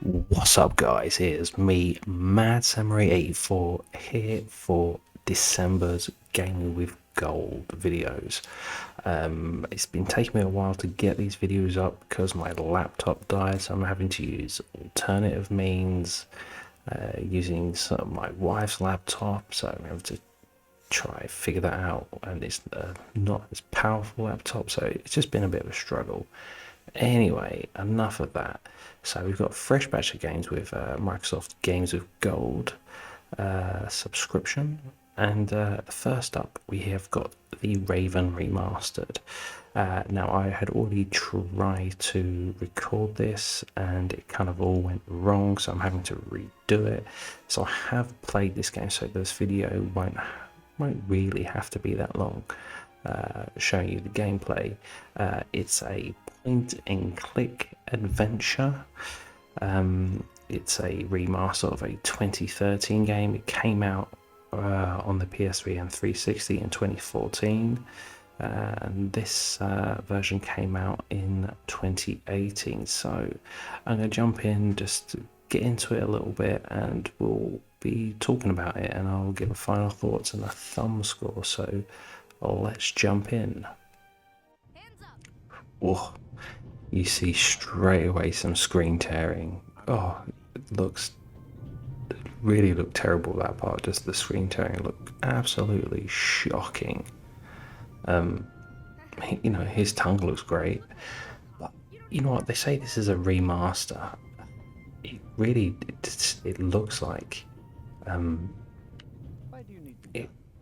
What's up, guys? Here's me, Mad Samurai 84, here for December's Gaming with Gold videos. It's been taking me a while to get these videos up because my laptop died, so I'm having to use alternative means, using some of my wife's laptop, so I'm having to try figure that out, and it's not as powerful laptop, so it's just been a bit of a struggle. Anyway, enough of that. So we've got a fresh batch of games with Microsoft Games with Gold subscription, and first up we have got the Raven Remastered. Now, I had already tried to record this and it kind of all went wrong, so I'm having to redo it. So I have played this game, so this video won't really have to be that long, showing you the gameplay. It's a point and click adventure. It's a remaster of a 2013 game. It came out on the PS3 and 360 in 2014, and this version came out in 2018. So I'm going to jump in, just to get into it a little bit, and we'll be talking about it, and I'll give a final thoughts and a thumb score. So let's jump in. Oh, you see straight away some screen tearing. Oh, it really looked terrible, that part. Just the screen tearing looked absolutely shocking. You know, his tongue looks great, but you know what, they say this is a remaster. It really, it looks like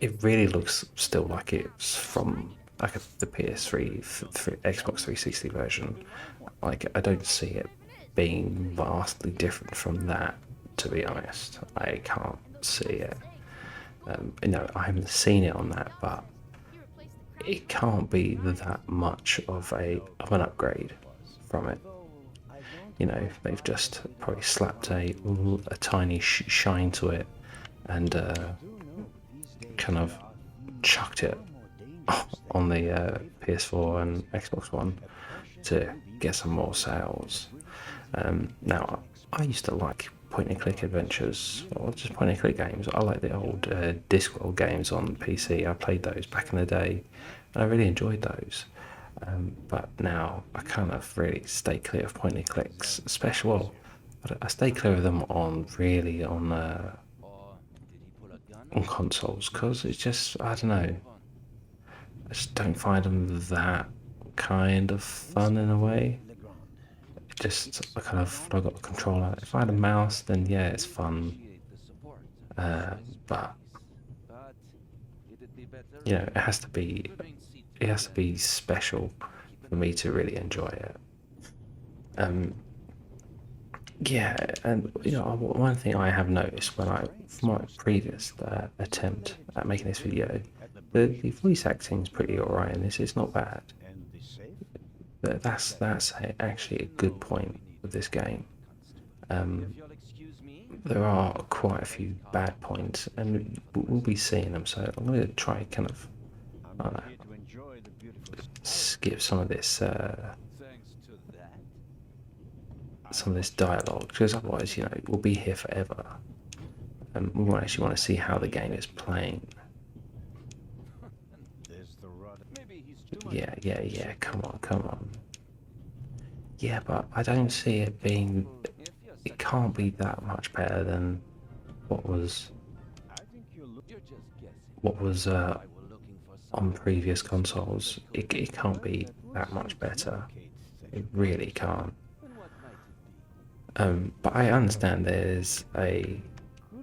it really looks still like it's from like the PS3, Xbox 360 version. Like, I don't see it being vastly different from that, to be honest. I can't see it. You know, I haven't seen it on that, but it can't be that much of an upgrade from it. You know, they've just probably slapped a tiny shine to it and kind of chucked it on the PS4 and Xbox One to get some more sales. Now, I used to like point and click adventures, or just point and click games. I like the old Discworld games on PC. I played those back in the day, and I really enjoyed those. But now I kind of really stay clear of point and clicks, especially, well, I stay clear of them on consoles, because it's just, I don't know, I just don't find them that kind of fun in a way. Just, I kind of, I got a controller. If I had a mouse, then yeah, it's fun. But you know, it has to be special for me to really enjoy it. Yeah, and you know, one thing I have noticed from my previous attempt at making this video, the voice acting is pretty alright in this. It's not bad. That's actually a good point with this game. There are quite a few bad points, and we'll be seeing them. So I'm going to try kind of, I don't know, skip some of this dialogue, because otherwise, you know, we'll be here forever, and we won't actually want to see how the game is playing. Yeah, come on. Yeah, but I don't see it being, it can't be that much better than what was on previous consoles. It can't be that much better. It really can't. But I understand there's a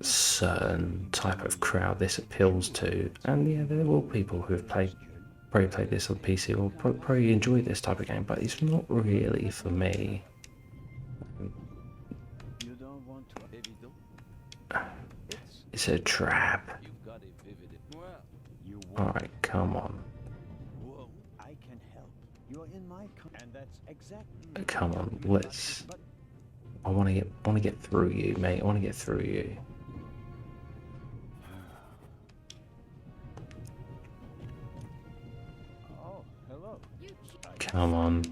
certain type of crowd this appeals to, and yeah, there will people who have probably played this on PC or probably enjoy this type of game, but it's not really for me. It's a trap. Alright, come on. Come on, let's. I want to get through you, mate. I want to get through you. Come on.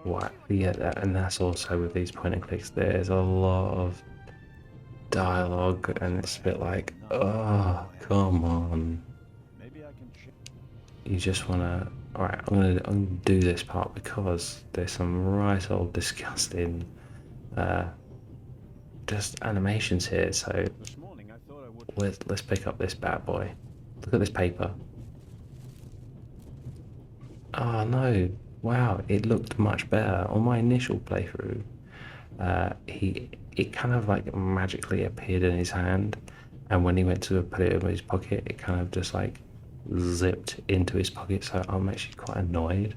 what? Yeah, and that's also with these point and clicks. There's a lot of dialogue, and it's a bit like, oh, come on. You just wanna. All right, I'm gonna do this part because there's some right old disgusting, just animations here. So let's pick up this bad boy. Look at this paper. Oh no! Wow, it looked much better on my initial playthrough. It kind of like magically appeared in his hand, and when he went to put it in his pocket, it kind of just like zipped into his pocket. So I'm actually quite annoyed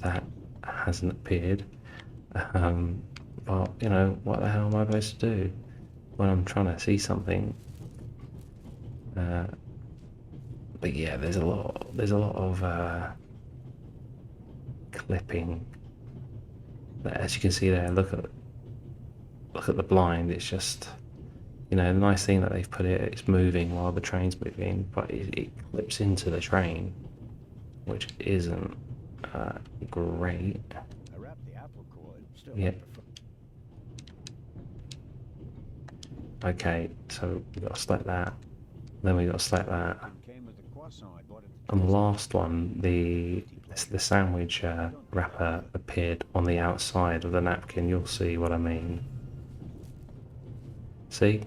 that hasn't appeared. But you know, what the hell am I supposed to do when I'm trying to see something? But yeah, there's a lot of clipping. As you can see there, look at the blind. It's just, you know, the nice thing that they've put it's moving while the train's moving, but it clips into the train, which isn't great. Yeah. Okay, so we got to select that. Then we got to select that. On the last one, the sandwich wrapper appeared on the outside of the napkin. You'll see what I mean. See?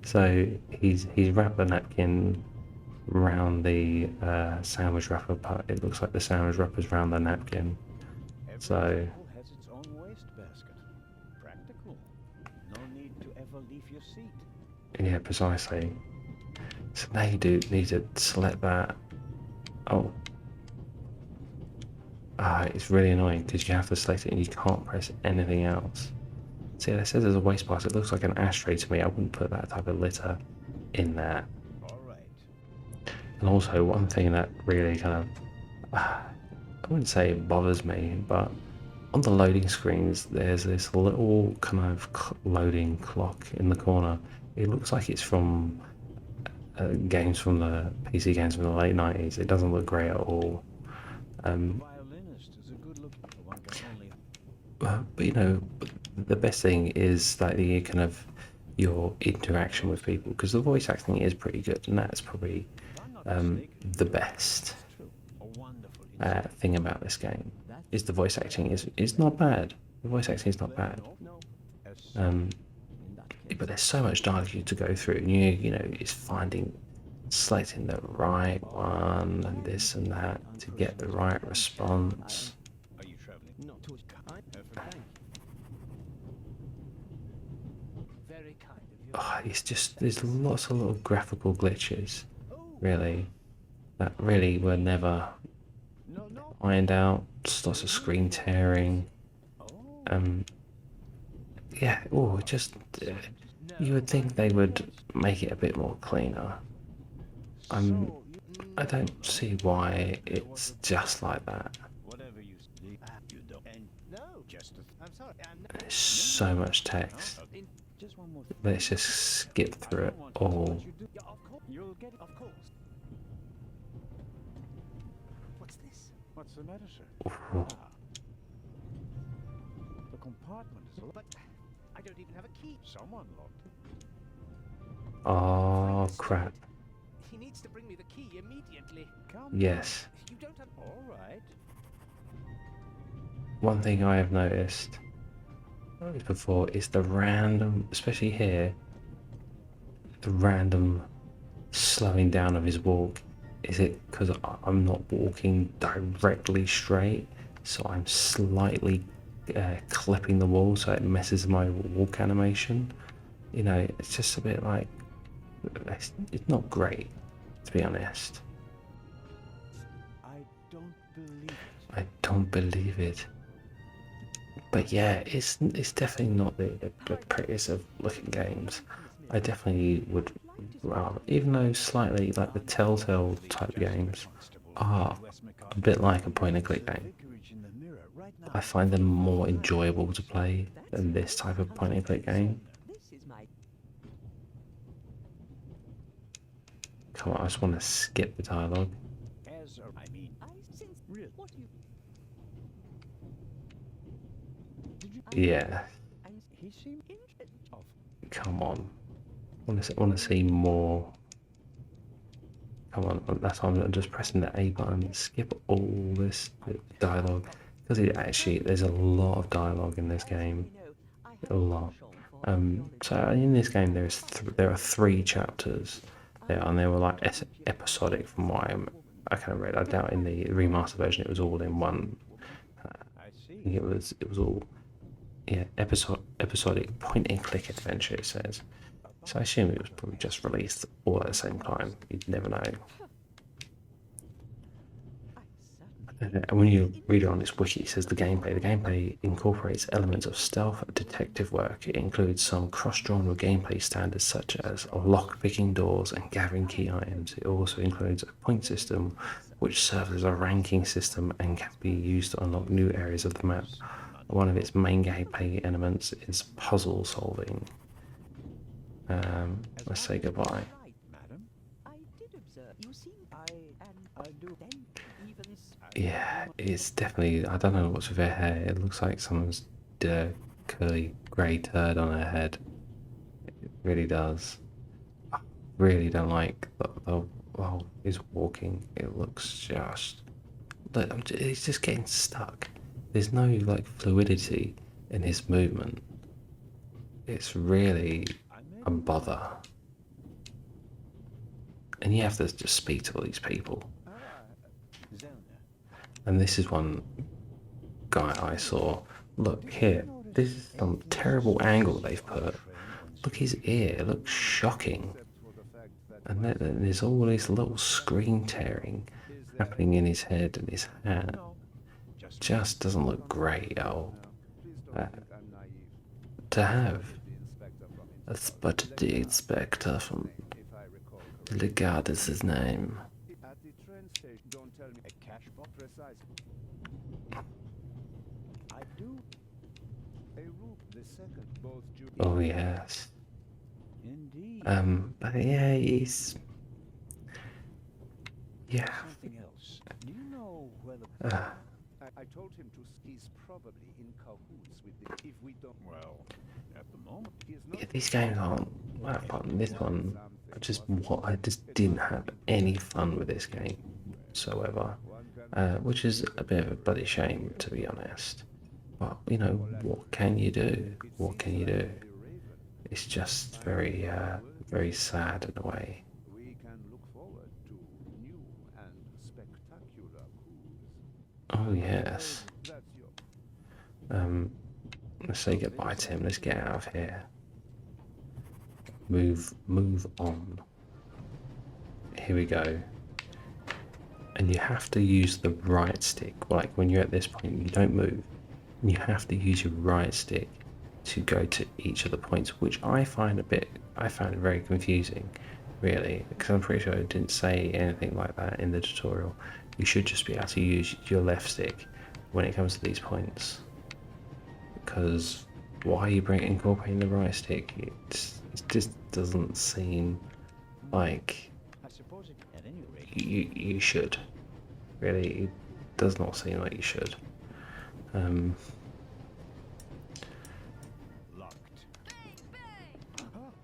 So he's wrapped the napkin round the sandwich wrapper, but it looks like the sandwich wrapper's round the napkin. So yeah, precisely. So now you do need to select that. Oh. It's really annoying because you have to select it and you can't press anything else. See, it says there's a waste basket. It looks like an ashtray to me. I wouldn't put that type of litter in there. And also, one thing that really kind of, I wouldn't say it bothers me, but on the loading screens, there's this little kind of loading clock in the corner. It looks like it's from games from the PC games from the late 90s. It doesn't look great at all. But you know, the best thing is like the kind of your interaction with people, because the voice acting is pretty good, and that's probably the best thing about this game. Is the voice acting is not bad. The voice acting is not bad. But there's so much dialogue to go through, and you know, it's selecting the right one and this and that to get the right response. Oh, it's just there's lots of little graphical glitches, really, that really were never ironed out. Just lots of screen tearing. Yeah. Oh, just you would think they would make it a bit more cleaner. I don't see why it's just like that. There's so much text. Let's just skip through it all. What's the matter, sir? Ooh. The compartment is locked. But I don't even have a key. Someone locked it. Oh crap. He needs to bring me the key immediately. Yes. You don't have... All right. One thing I have noticed before is the random, especially here, the random slowing down of his walk. Is it because I'm not walking directly straight, so I'm slightly clipping the wall so it messes my walk animation? You know, it's just a bit like, it's not great, to be honest. I don't believe it. I don't believe it. But yeah, it's definitely not the prettiest of looking games. I definitely would rather, even though slightly like the Telltale type games are a bit like a point and click game, I find them more enjoyable to play than this type of point and click game. Come on, I just want to skip the dialogue. Yeah, And he seemed interested of. come on. Want to see more. Come on, that's why I'm just pressing the A button. Skip all this dialogue because there's a lot of dialogue in this game, a lot. So in this game there are 3 chapters there, and they were like episodic from what I kind of read. I doubt in the remaster version it was all in one. I see. I think it was all episodic point and click adventure. It says. So I assume it was probably just released all at the same time. You'd never know. And when you read it on this wiki, it says the gameplay incorporates elements of stealth and detective work. It includes some cross-genre gameplay standards such as lock-picking doors and gathering key items. It also includes a point system which serves as a ranking system and can be used to unlock new areas of the map. One of its main gameplay elements is puzzle solving. Let's say goodbye. Right, madam. I did observe. You seem I do then even Yeah, it's definitely. I don't know what's with her hair. It looks like someone's did a curly grey turd on her head. It really does. I really don't like the well, he's walking. It looks just. Look, he's just getting stuck. There's no like fluidity in his movement. It's really a bother. And you have to just speak to all these people. Zelda. And this is one guy I saw. Look here, this is some terrible angle they've put. Look his ear, it looks shocking. And then there's all this little screen tearing happening in his head and his hat. Just doesn't look great at all. To have a spotted the inspector from Legard is his name. At the train station, don't tell me a cash box precisely. I do. A room, the second, both Jew. Oh yes. Indeed. But yeah, he's Something else. Do you know where the? I told him to. He's probably in cahoots with the. If we don't. Well, at the moment, he is not. yeah, these games aren't that fun. This one, I just didn't have any fun with this game whatsoever, which is a bit of a bloody shame to be honest. But you know, what can you do? What can you do? It's just very, very sad in a way. We can look forward to new and spectacular coups. Oh yes. That's your. Let's say goodbye to him. Let's get out of here. Move on. Here we go. And you have to use the right stick. Like when you're at this point, you don't move. You have to use your right stick to go to each of the points, which I found very confusing, really, because I'm pretty sure it didn't say anything like that in the tutorial. You should just be able to use your left stick when it comes to these points. Because why are you incorporating the right stick? It just doesn't seem like I suppose it, at any rate. you should. Really, it does not seem like you should. Locked.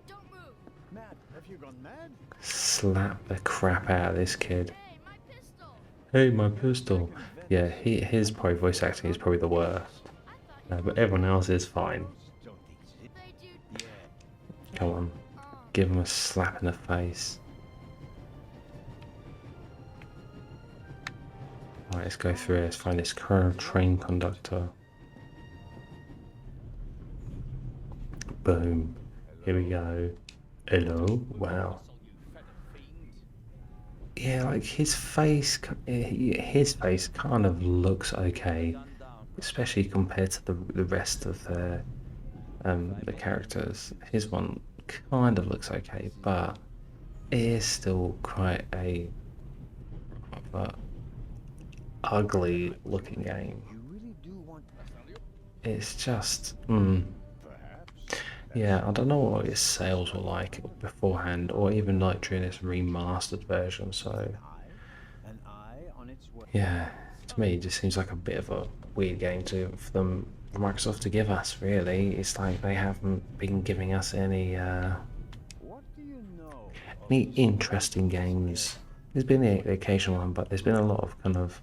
Don't move. Mad? Have you gone mad? Slap the crap out of this kid. Hey, my pistol. Hey, my pistol. Yeah, his probably voice acting is probably the worst. But everyone else is fine. Don't exist. They do. Yeah. Come on, give him a slap in the face. Alright, let's go through it. Let's find this current train conductor. Boom. Here we go. Hello. Wow. Yeah, like his face kind of looks okay, especially compared to the rest of the characters. His one kind of looks okay, but it is still quite a ugly looking game. You really do want. It's just Perhaps. yeah, I don't know what his sales were like beforehand or even like during this remastered version, so An eye on its way. yeah, to me it just seems like a bit of a weird game for them for Microsoft to give us, really. It's like they haven't been giving us any What do you know of any the interesting games. There's been the occasional one, but there's been a lot of kind of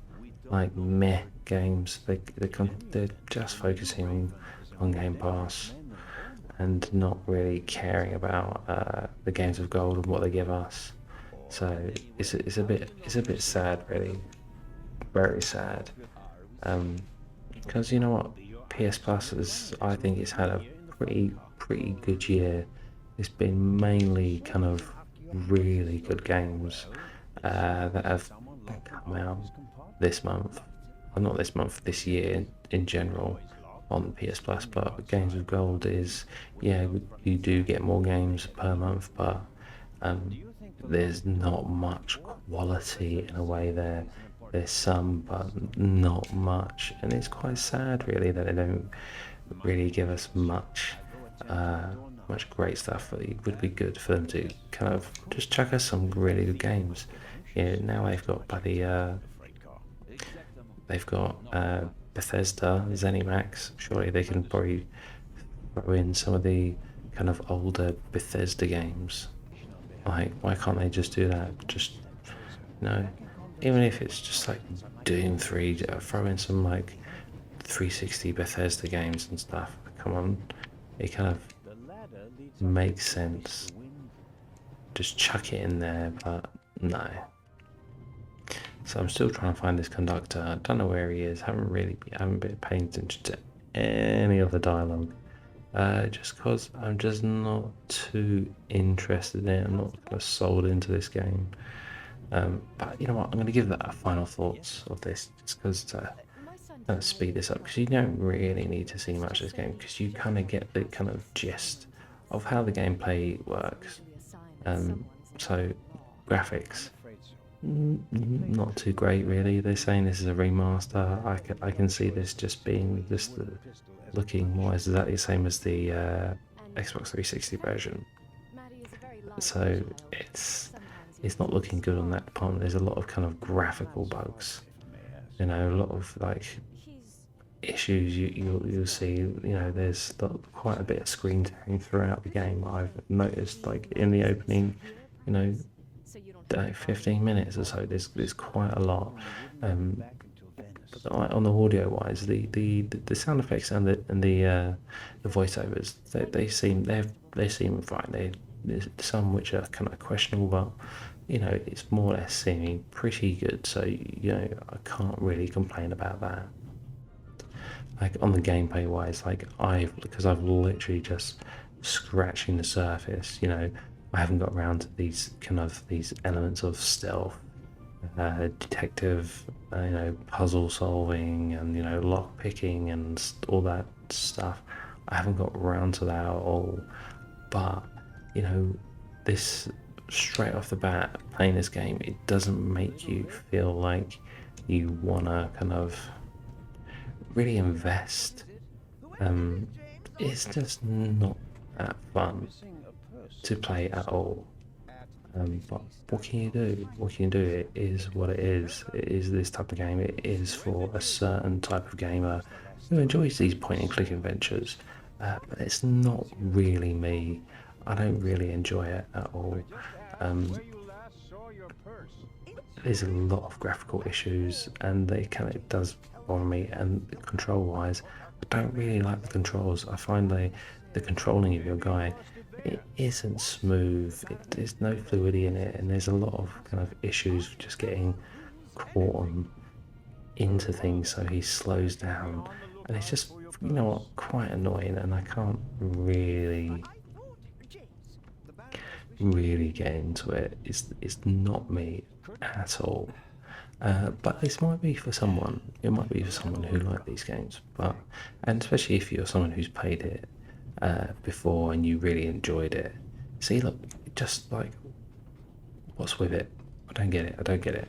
like meh games. They're just focusing on Game Pass and not really caring about the games of gold and what they give us. So it's a bit sad, really, very sad. Because you know what, PS Plus I think it's had a pretty good year. It's been mainly kind of really good games that have come out this month. Well, not this month, this year in general on PS Plus. But Games of Gold is, yeah, you do get more games per month, but there's not much quality in a way there. There's some, but not much, and it's quite sad, really, that they don't really give us much great stuff. It would be good for them to kind of just chuck us some really good games. Yeah, now they've got Bethesda, ZeniMax. Surely they can probably throw in some of the kind of older Bethesda games. Like, why can't they just do that? Just, you know, even if it's just like Doom 3, throw in some like 360 Bethesda games and stuff. Come on, it kind of makes sense. Just chuck it in there, but no. So I'm still trying to find this conductor. I don't know where he is. Haven't been paying attention to any of the dialogue. Just because I'm just not too interested in it. I'm not kind of sold into this game. But you know what? I'm going to give that a final thoughts of this, just because to speed this up, because you don't really need to see much of this game, because you kind of get the kind of gist of how the gameplay works. So graphics, not too great, really. They're saying this is a remaster. I can see this just being looking more exactly the same as the Xbox 360 version. So it's not looking good on that department. There's a lot of kind of graphical bugs, you know, a lot of like issues you'll see. You know, there's quite a bit of screen tearing throughout the game. I've noticed, like in the opening, you know, 15 minutes or so. There's quite a lot. But on the audio wise, the sound effects and the voiceovers, they seem fine. There's some which are kind of questionable, but you know, it's more or less seeming pretty good. So you know, I can't really complain about that. Like on the gameplay wise, like because I've literally just scratching the surface. You know, I haven't got around to these elements of stealth, detective, you know, puzzle solving, and you know, lock picking and all that stuff. I haven't got around to that at all. But you know, this straight off the bat, playing this game, it doesn't make you feel like you wanna kind of really invest. It's just not that fun to play at all. But what can you do? What can you do? It is what it is. It is this type of game. It is for a certain type of gamer who enjoys these point-and-click adventures. But it's not really me. I don't really enjoy it at all. There's a lot of graphical issues, and it does bother me. And control-wise, I don't really like the controls. I find the controlling of your guy, it isn't smooth. There's no fluidity in it, and there's a lot of kind of issues just getting caught into things, so he slows down, and it's just, you know what, quite annoying, and I can't really get into it. It's not me at all. But this might be for someone. It might be for someone who likes these games, and especially if you're someone who's played it before and you really enjoyed it. See, look, just like, what's with it? I don't get it.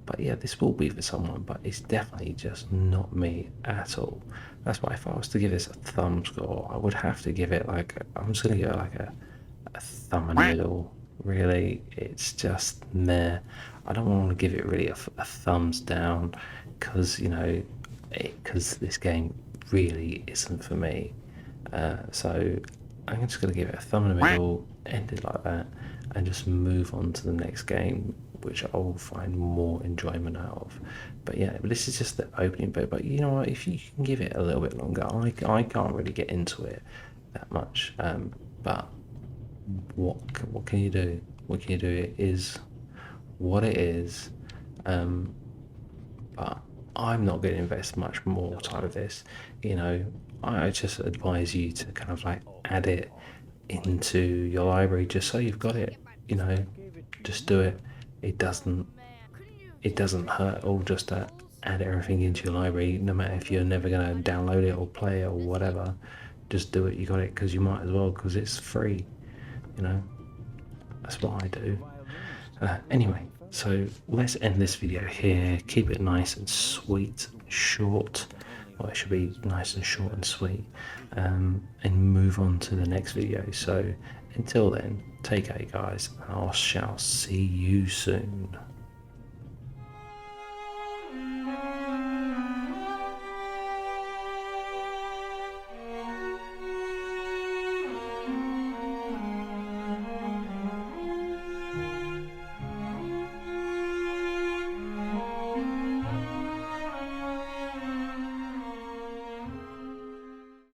But yeah, this will be for someone, but it's definitely just not me at all. That's why if I was to give this a thumb score, I would have to give it I'm just gonna give it like a thumb and middle. Really, it's just meh. I don't want to give it really a thumbs down, because you know, because this game really isn't for me. So I'm just going to give it a thumb in the middle, end it like that, and just move on to the next game, which I'll find more enjoyment out of. But yeah, this is just the opening bit. But you know what? If you can give it a little bit longer, I can't really get into it that much. But what can you do? What can you do? It is what it is. But I'm not going to invest much more time of this. You know, I just advise you to kind of like add it into your library just so you've got it. You know, just do it. It doesn't hurt all just to add everything into your library, no matter if you're never going to download it or play it or whatever. Just do it. You got it because you might as well, because it's free. You know, that's what I do. Anyway, so let's end this video here. Keep it nice and sweet, short. Well, it should be nice and short and sweet, and move on to the next video. So until then, take care, guys, and I shall see you soon.